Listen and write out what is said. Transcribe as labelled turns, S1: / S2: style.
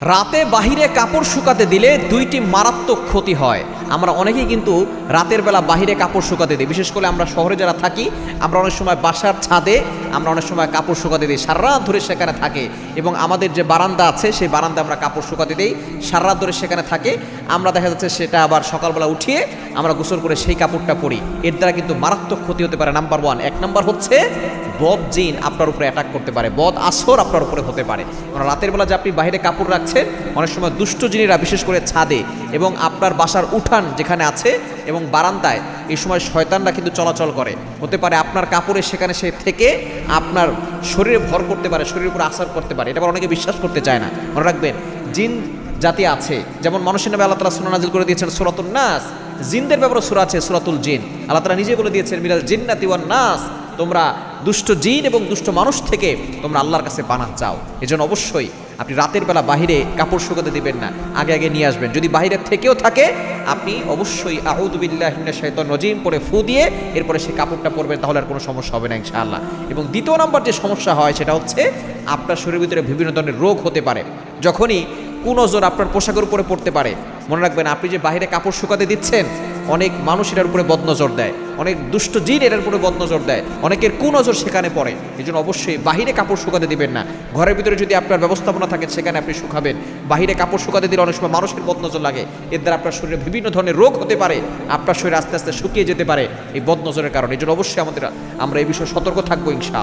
S1: রাতে বাহিরে কাপড় শুকাতে দিলে দুইটি মারাত্মক ক্ষতি হয়। আমরা অনেকেই কিন্তু রাতের বেলা বাহিরে কাপড় শুকাতে দিই, বিশেষ করে আমরা শহরে যারা থাকি আমরা অনেক সময় বাসার ছাদে আমরা অনেক সময় কাপড় শুকাতে দিই, সারা রাত ধরে সেখানে থাকে। এবং আমাদের যে বারান্দা আছে সেই বারান্দা আমরা কাপড় শুকাতে দিই, সারা রাত ধরে সেখানে থাকে। আমরা দেখা যাচ্ছে সেটা আবার সকালবেলা উঠিয়ে আমরা গোসল করে সেই কাপড়টা পরি। এর দ্বারা কিন্তু মারাত্মক ক্ষতি হতে পারে। নাম্বার ওয়ান, এক নাম্বার হচ্ছে বদ জিন আপনার উপরে অ্যাটাক করতে পারে, বদ আসর আপনার উপরে হতে পারে। কারণ রাতের বেলা যে আপনি বাইরে কাপড় রাখছেন, অনেক সময় দুষ্ট জিনেরা বিশেষ করে ছাদে এবং আপনার বাসার উঠান যেখানে আছে এবং বারান্দায় এই সময় শয়তানরা কিন্তু চলাচল করে। হতে পারে আপনার কাপড়ে সেখানে সে থেকে আপনার শরীরে ভর করতে পারে, শরীরের উপরে আসর করতে পারে। এটা আবার অনেকে বিশ্বাস করতে চায় না। মনে রাখবেন, জিন জাতি আছে, যেমন মানুষের নামে আল্লাহ তাআলা সূরা নাযিল করে দিয়েছেন সূরাতুন নাস, জিনদের ব্যাপারে সূরা আছে সূরাতুল জিন। আল্লাহ তাআলা নিজে বলে দিয়েছেন মিনাল জিন্নাতি ওয়ান নাস, তোমরা দুষ্ট জিন এবং দুষ্ট মানুষ থেকে তোমরা আল্লাহর কাছে পানাহ চাও। এজন্য অবশ্যই আপনি রাতের বেলা বাহিরে কাপড় শুকাতে দিবেন না, আগে আগে নিয়ে আসবেন। যদি বাহিরে থেকেও থাকে আপনি অবশ্যই আউযু বিল্লাহি মিনাশ শাইতানির রাজিম পরে ফু দিয়ে এরপরে সেই কাপড়টা পরবেন, তাহলে আর কোনো সমস্যা হবে না ইনশাআল্লাহ। এবং দ্বিতীয় নম্বর যে সমস্যা হয় সেটা হচ্ছে আপনার শরীরের ভিতরে বিভিন্ন ধরনের রোগ হতে পারে। যখনই কুনজর আপনার পোশাকের উপরে পড়তে পারে, মনে রাখবেন আপনি যে বাহিরে কাপড় শুকাতে দিচ্ছেন অনেক মানুষ এটার উপরে বদনজর দেয়, অনেক দুষ্ট জিন এটার উপরে বদনজর দেয়, অনেকের কুনজর সেখানে পড়ে। এই জন্য অবশ্যই বাহিরে কাপড় শুকাতে দিবেন না। ঘরের ভিতরে যদি আপনার ব্যবস্থাপনা থাকে সেখানে আপনি শুকাবেন। বাহিরে কাপড় শুকাতে দিলে অনেক সময় মানুষের বদনজর লাগে, এর দ্বারা আপনার শরীরে বিভিন্ন ধরনের রোগ হতে পারে, আপনার শরীর আস্তে আস্তে শুকিয়ে যেতে পারে এই বদনজরের কারণে। এই জন্য অবশ্যই আমরা এই বিষয়ে সতর্ক থাকবো ইনশাআল্লাহ।